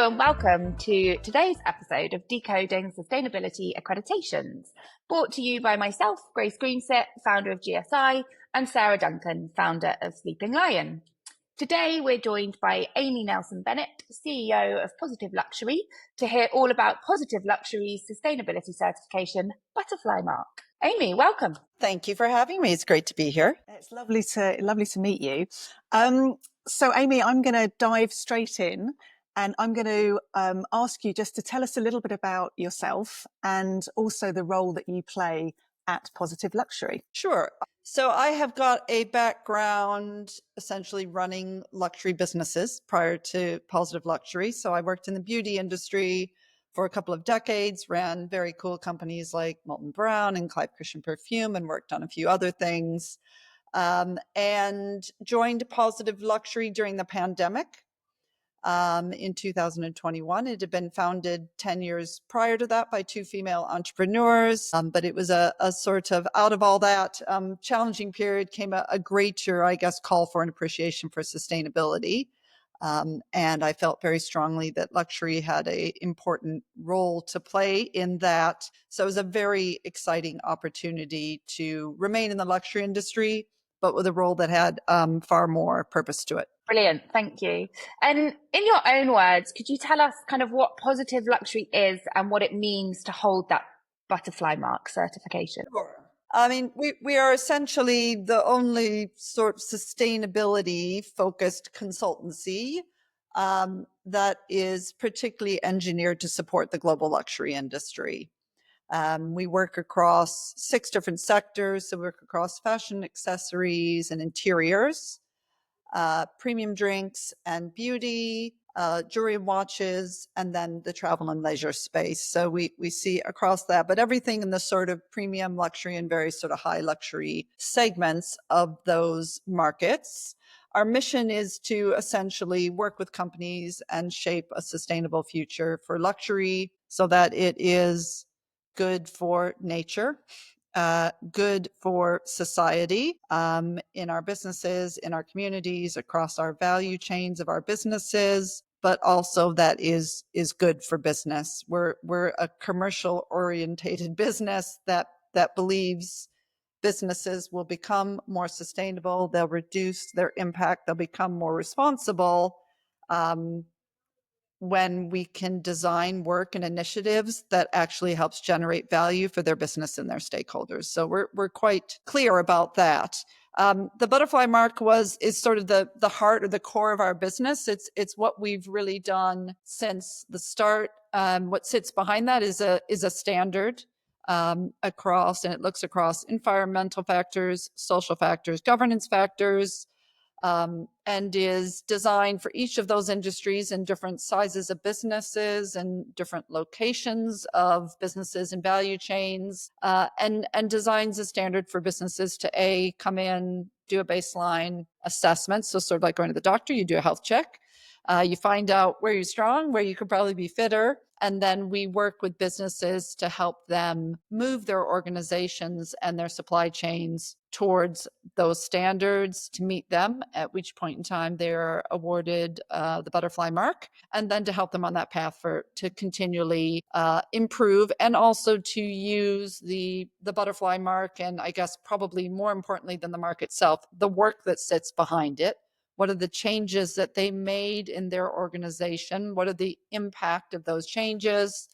Hello and welcome to today's episode of Decoding Sustainability Accreditations, brought to you by myself, Grace Greensit, founder of GSI, and Sarah Duncan, founder of Sleeping Lion. Today we're joined by Amy Nelson Bennet, CEO of Positive Luxury, to hear all about Positive Luxury's sustainability certification butterfly mark. Amy, welcome. Thank you for having me. It's great to be here. It's lovely to meet you. So Amy, I'm going to dive straight in and I'm going to ask you just to tell us a little bit about yourself and also the role that you play at Positive Luxury. Sure. So I have got a background essentially running luxury businesses prior to Positive Luxury. So I worked in the beauty industry for a couple of decades, ran very cool companies like Molton Brown and Clive Christian Perfume, and worked on a few other things, and joined Positive Luxury during the pandemic in 2021. It had been founded 10 years prior to that by two female entrepreneurs, but it was a sort of out of all that challenging period came a greater, I guess, call for an appreciation for sustainability. And I felt very strongly that luxury had an important role to play in that. So it was a very exciting opportunity to remain in the luxury industry, but with a role that had far more purpose to it. Brilliant, thank you. And in your own words, could you tell us kind of what Positive Luxury is and what it means to hold that butterfly mark certification? Sure. I mean, we are essentially the only sort of sustainability focused consultancy that is particularly engineered to support the global luxury industry. We work across 6 different sectors. So we work across fashion, accessories, and interiors, premium drinks and beauty, jewelry and watches, and then the travel and leisure space. So we see across that, but everything in the sort of premium luxury and very sort of high luxury segments of those markets. Our mission is to essentially work with companies and shape a sustainable future for luxury so that it is good for nature, good for society, in our businesses, in our communities, across our value chains of our businesses, but also that is good for business. We're a commercial orientated business that believes businesses will become more sustainable, they'll reduce their impact, they'll become more responsible when we can design work and initiatives that actually helps generate value for their business and their stakeholders. So we're quite clear about that. The butterfly mark is sort of the heart or the core of our business. It's what we've really done since the start. What sits behind that is a standard across, and it looks across environmental factors, social factors, governance factors, and is designed for each of those industries and different sizes of businesses and different locations of businesses and value chains, and designs a standard for businesses to come in, do a baseline assessment. So sort of like going to the doctor, you do a health check. You find out where you're strong, where you could probably be fitter. And then we work with businesses to help them move their organizations and their supply chains towards those standards to meet them, at which point in time they're awarded the butterfly mark, and then to help them on that path to continually improve, and also to use the butterfly mark, and I guess probably more importantly than the mark itself, the work that sits behind it. What are the changes that they made in their organization? What are the impact of those changes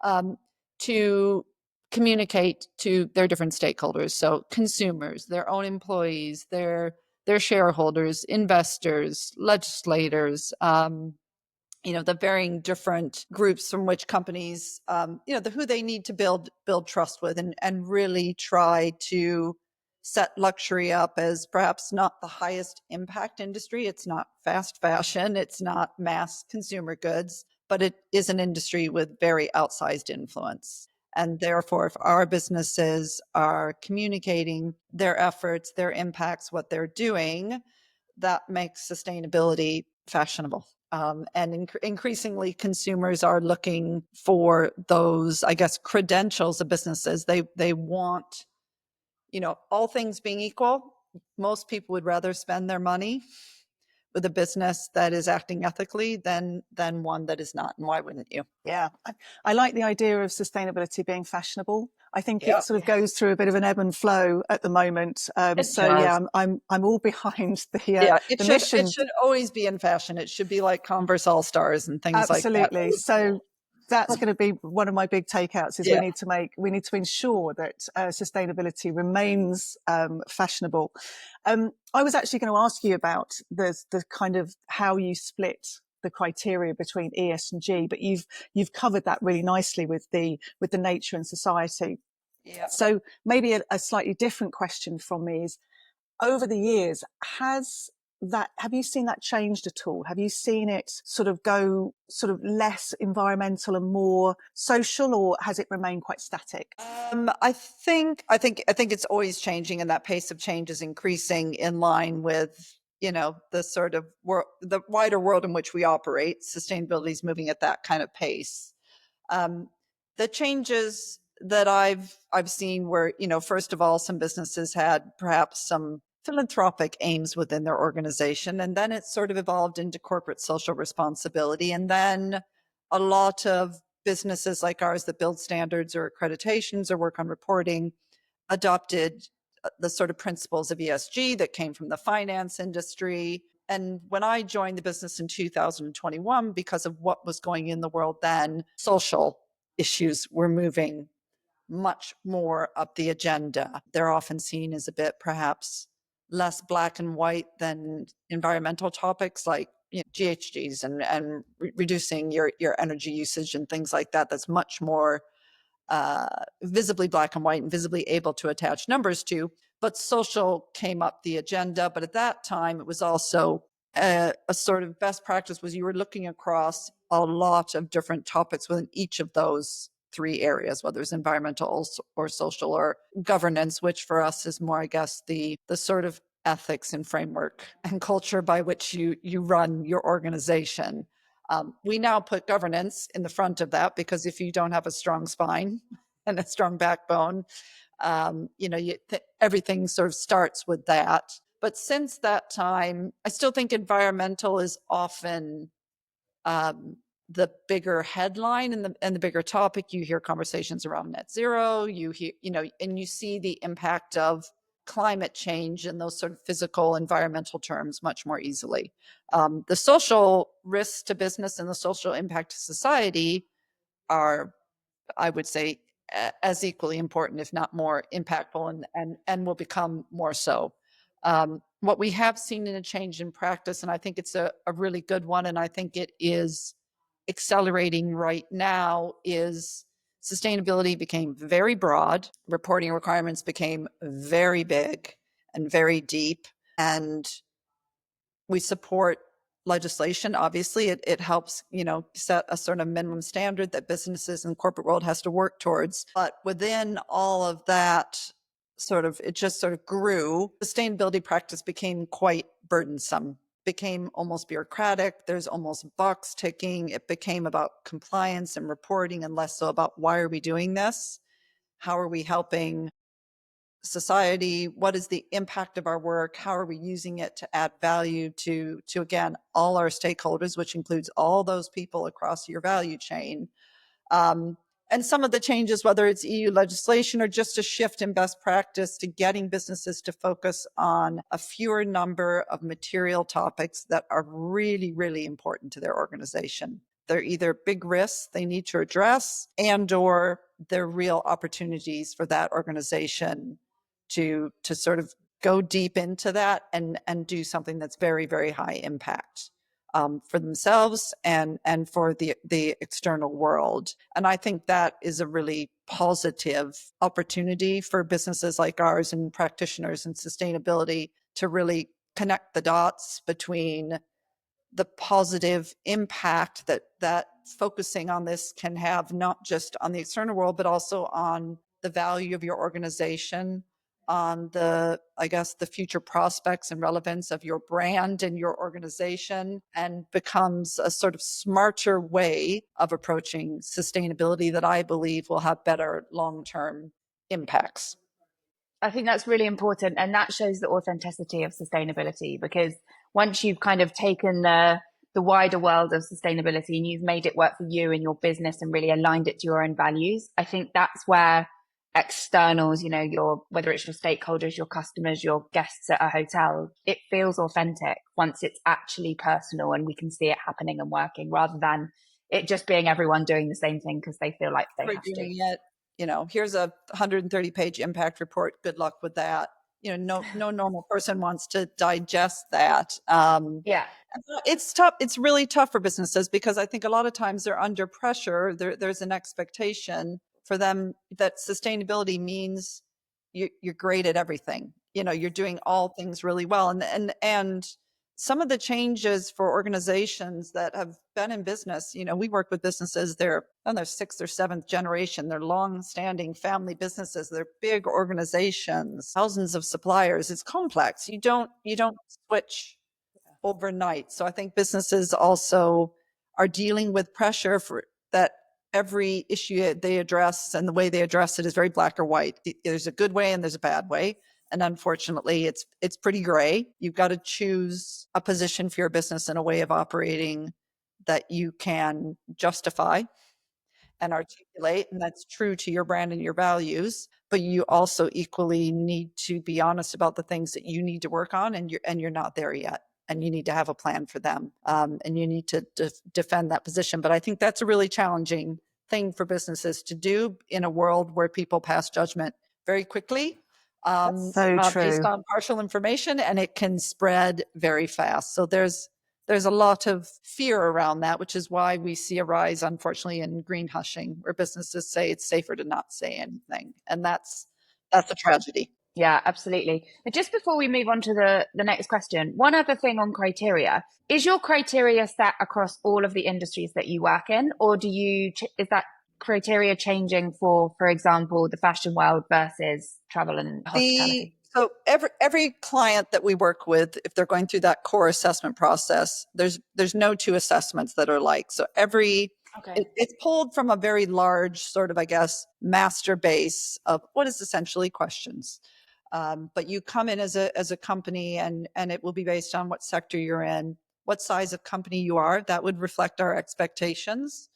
to communicate to their different stakeholders? So consumers, their own employees, their shareholders, investors, legislators, the varying different groups from which companies, who they need to build trust with and really try to set luxury up as perhaps not the highest impact industry. It's not fast fashion. It's not mass consumer goods, but it is an industry with very outsized influence. And therefore, if our businesses are communicating their efforts, their impacts, what they're doing, that makes sustainability fashionable. And increasingly, consumers are looking for those, I guess, credentials of businesses. They want, all things being equal, most people would rather spend their money with a business that is acting ethically than one that is not. And why wouldn't you? Yeah, I like the idea of sustainability being fashionable. I think Yeah. it sort of goes through a bit of an ebb and flow at the moment. So does. yeah, I'm all behind Yeah, the it mission. should always be in fashion. It should be like Converse All Stars and things like that. Absolutely. So that's going to be one of my big takeouts. Is Yeah. we need to ensure that sustainability remains fashionable. I was actually going to ask you about the kind of how you split the criteria between ES and G, but you've covered that really nicely with the nature and society. Yeah. So maybe a slightly different question from me is, over the years, have you seen that changed at all? Have you seen it sort of go sort of less environmental and more social, or has it remained quite static? I think it's always changing, and that pace of change is increasing in line with, the sort of the wider world in which we operate. Sustainability is moving at that kind of pace. The changes that I've seen were, first of all, some businesses had perhaps some philanthropic aims within their organization, and then it sort of evolved into corporate social responsibility. And then a lot of businesses like ours that build standards or accreditations or work on reporting adopted the sort of principles of ESG that came from the finance industry. And when I joined the business in 2021, because of what was going in the world then, social issues were moving much more up the agenda. They're often seen as a bit perhaps less black and white than environmental topics like GHGs and reducing your energy usage and things like that. That's much more visibly black and white and visibly able to attach numbers to. But social came up the agenda. But at that time, it was also a sort of best practice was you were looking across a lot of different topics within each of those three areas, whether it's environmental or social or governance, which for us is more, I guess, the sort of ethics and framework and culture by which you run your organization. We now put governance in the front of that, because if you don't have a strong spine and a strong backbone, everything sort of starts with that. But since that time, I still think environmental is often the bigger headline and the bigger topic. You hear conversations around net zero, you hear, and you see the impact of climate change in those sort of physical environmental terms much more easily. The social risks to business and the social impact to society are, I would say, as equally important, if not more impactful, and will become more so. What we have seen in a change in practice, and I think it's a really good one, and I think it is accelerating right now, is sustainability became very broad. Reporting requirements became very big and very deep. And we support legislation. Obviously, it helps, set a sort of minimum standard that businesses and corporate world has to work towards. But within all of that, it just sort of grew. Sustainability practice became quite burdensome, became almost bureaucratic. There's almost box ticking. It became about compliance and reporting and less so about why are we doing this? How are we helping society? What is the impact of our work? How are we using it to add value to again, all our stakeholders, which includes all those people across your value chain? And some of the changes, whether it's EU legislation or just a shift in best practice to getting businesses to focus on a fewer number of material topics that are really, really important to their organization. They're either big risks they need to address, and or they're real opportunities for that organization to sort of go deep into that and do something that's very, very high impact for themselves and for the external world. And I think that is a really positive opportunity for businesses like ours and practitioners in sustainability to really connect the dots between the positive impact that focusing on this can have, not just on the external world, but also on the value of your organization, on the future prospects and relevance of your brand and your organization, and becomes a sort of smarter way of approaching sustainability that I believe will have better long-term impacts. I think that's really important. And that shows the authenticity of sustainability, because once you've kind of taken the wider world of sustainability and you've made it work for you and your business and really aligned it to your own values, I think that's where externals, you know, whether it's your stakeholders, your customers, your guests at a hotel, it feels authentic once it's actually personal and we can see it happening and working, rather than it just being everyone doing the same thing because they feel like they have to. Doing it, you know, here's a 130-page impact report. Good luck with that. You know, no normal person wants to digest that. Yeah. It's tough. It's really tough for businesses because I think a lot of times they're under pressure. There's an expectation for them that sustainability means you're great at everything. You know, you're doing all things really well. And some of the changes for organizations that have been in business, you know, we work with businesses, they're on their sixth or seventh generation, they're long-standing family businesses, they're big organizations, thousands of suppliers. It's complex. You don't switch overnight. So I think businesses also are dealing with pressure for that. Every issue they address and the way they address it is very black or white. There's a good way and there's a bad way. And unfortunately, it's pretty gray. You've got to choose a position for your business and a way of operating that you can justify and articulate, and that's true to your brand and your values. But you also equally need to be honest about the things that you need to work on, and you're not there yet. And you need to have a plan for them, and you need to defend that position. But I think that's a really challenging thing for businesses to do in a world where people pass judgment very quickly, so true. based on partial information, and it can spread very fast. So there's a lot of fear around that, which is why we see a rise, unfortunately, in green hushing, where businesses say it's safer to not say anything, and that's a tragedy. Yeah, absolutely. And just before we move on to the next question, one other thing on criteria. Is your criteria set across all of the industries that you work in, or is that criteria changing for example, the fashion world versus travel and hospitality? So every client that we work with, if they're going through that core assessment process, there's no two assessments that are like. So it's pulled from a very large sort of, I guess, master base of what is essentially questions. But you come in as a company, and it will be based on what sector you're in, what size of company you are. That would reflect our expectations.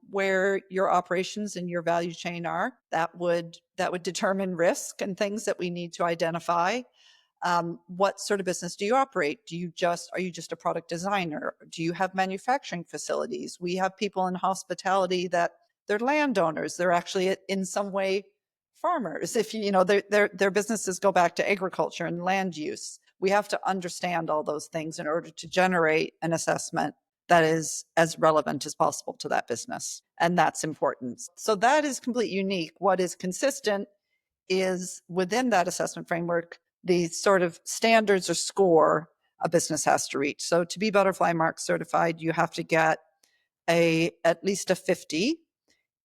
Where your operations and your value chain are, that would determine risk and things that we need to identify. What sort of business do you operate? Are you just a product designer? Do you have manufacturing facilities? We have people in hospitality that they're landowners. They're actually in some way farmers. If you know their businesses go back to agriculture and land use. We have to understand all those things in order to generate an assessment that is as relevant as possible to that business. And that's important. So that is completely unique. What is consistent is within that assessment framework, the sort of standards or score a business has to reach. So to be Butterfly Mark certified, you have to get at least a 50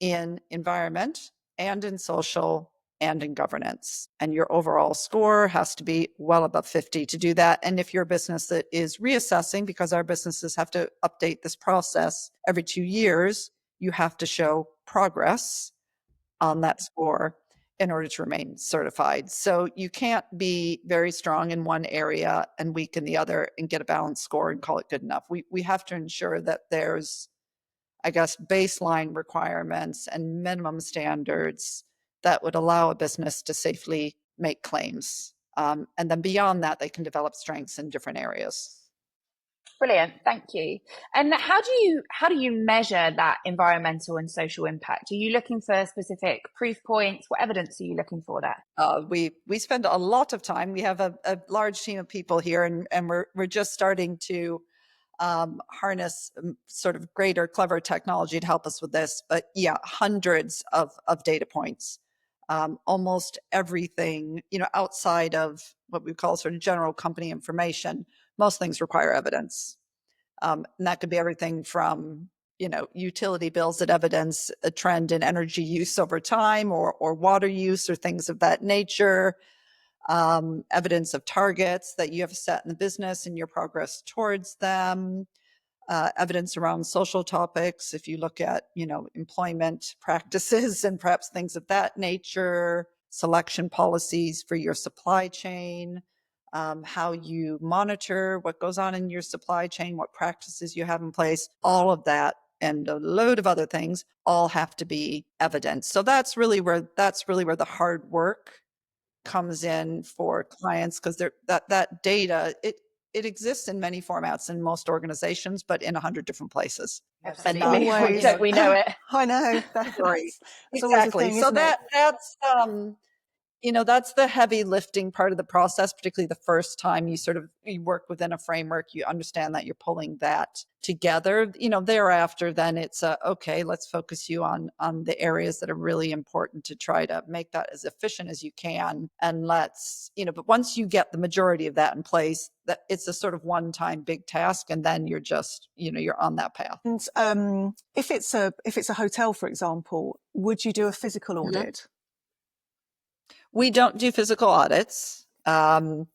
in environment and in social and in governance. And your overall score has to be well above 50 to do that. And if you're a business that is reassessing, because our businesses have to update this process every 2 years, you have to show progress on that score in order to remain certified. So you can't be very strong in one area and weak in the other and get a balanced score and call it good enough. We have to ensure that there's, I guess, baseline requirements and minimum standards that would allow a business to safely make claims. And then beyond that, they can develop strengths in different areas. Brilliant, thank you. And how do you measure that environmental and social impact? Are you looking for specific proof points? What evidence are you looking for there? We spend a lot of time. We have a large team of people here, and we're just starting to harness sort of greater clever technology to help us with this. But yeah, hundreds of data points. Almost everything, outside of what we call sort of general company information, most things require evidence. And that could be everything from, utility bills that evidence a trend in energy use over time, or water use, or things of that nature. Evidence of targets that you have set in the business and your progress towards them. Evidence around social topics, if you look at, employment practices and perhaps things of that nature, selection policies for your supply chain, how you monitor what goes on in your supply chain, what practices you have in place, all of that and a load of other things all have to be evidence. So that's really where the hard work comes in for clients, because that data, it exists in many formats in most organizations, but in 100 different places. Absolutely. Always. Don't we know it? I know. Right. That's always a Exactly. thing, So isn't it? that's the heavy lifting part of the process, particularly the first time you work within a framework, you understand that you're pulling that together. Thereafter, then it's okay, let's focus you on the areas that are really important to try to make that as efficient as you can. And but once you get the majority of that in place, that it's a sort of one-time big task, and then you're just, you're on that path. And if it's a hotel, for example, would you do a physical audit? We don't do physical audits. The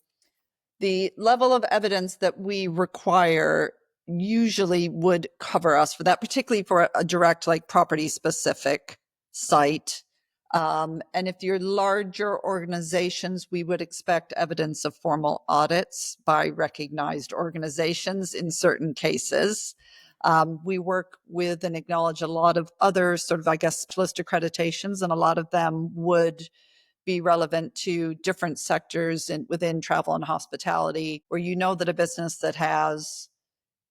level of evidence that we require usually would cover us for that, particularly for a direct, like property specific site. And if you're larger organizations, we would expect evidence of formal audits by recognized organizations in certain cases. We work with and acknowledge a lot of other sort of, I guess, specialist accreditations, and a lot of them would be relevant to different sectors within travel and hospitality, where that a business that has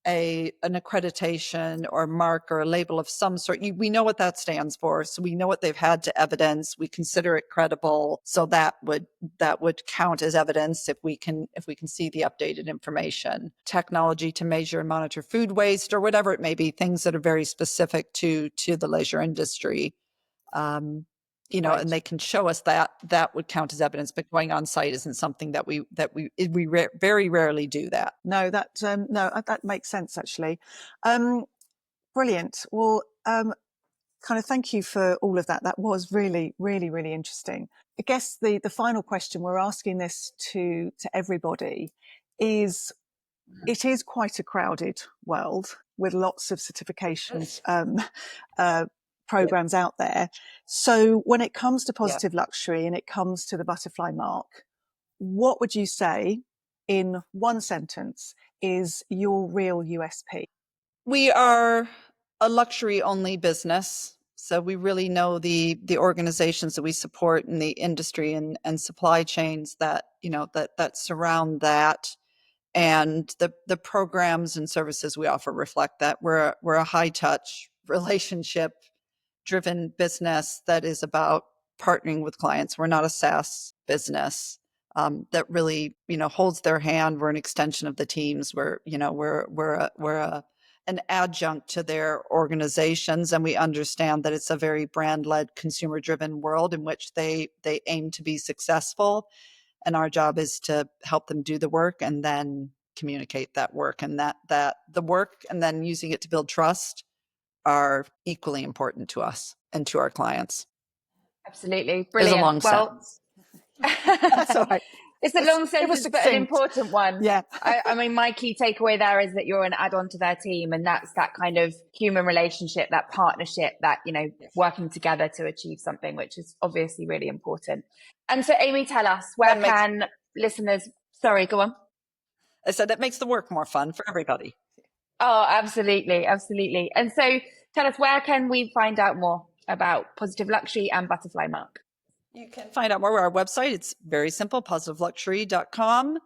an accreditation or mark or a label of some sort, we know what that stands for. So we know what they've had to evidence. We consider it credible. So that would count as evidence if we can see the updated information. Technology to measure and monitor food waste, or whatever it may be, things that are very specific to the leisure industry. Right. And they can show us that would count as evidence, but going on site isn't something that we very rarely do that. No, that makes sense, actually. Brilliant. Well, kind of thank you for all of that. That was really, really, really interesting. I guess the final question, we're asking this to everybody, is it is quite a crowded world with lots of certifications programs out there. So when it comes to positive luxury and it comes to the butterfly mark, what would you say in one sentence is your real USP? We are a luxury only business. So we really know the organizations that we support in the industry and supply chains that, that surround that. And the programs and services we offer reflect that. We're a high touch, relationship driven business that is about partnering with clients. We're not a SaaS business that really, holds their hand. We're an extension of the teams. We're an adjunct to their organizations, and we understand that it's a very brand led, consumer driven world in which they aim to be successful. And our job is to help them do the work and then communicate that work, and that the work and then using it to build trust are equally important to us and to our clients. Absolutely. Brilliant. There's a long sentence. That's all right. It's a long sentence, but an important one. Yeah. I mean, my key takeaway there is that you're an add-on to their team, and that's that kind of human relationship, that partnership, that, working together to achieve something, which is obviously really important. And so, Amy, tell us, where can listeners... Sorry, go on. I said it makes the work more fun for everybody. Oh, absolutely. Absolutely. And so tell us, where can we find out more about Positive Luxury and Butterfly Mark? You can find out more on our website. It's very simple, positiveluxury.com.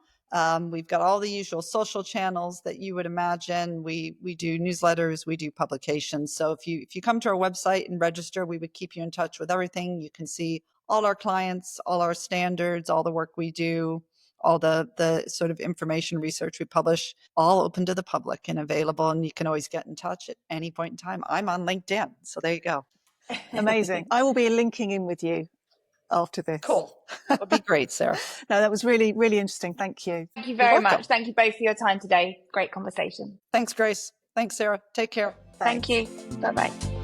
We've got all the usual social channels that you would imagine. We do newsletters, we do publications. So if you come to our website and register, we would keep you in touch with everything. You can see all our clients, all our standards, all the work we do, all the sort of information research we publish, all open to the public and available. And you can always get in touch at any point in time. I'm on LinkedIn. So there you go. Amazing. I will be linking in with you after this. Cool. That would be great, Sarah. No, that was really, really interesting. Thank you. Thank you very much. Thank you both for your time today. Great conversation. Thanks, Grace. Thanks, Sarah. Take care. Thanks. Thank you. Bye-bye.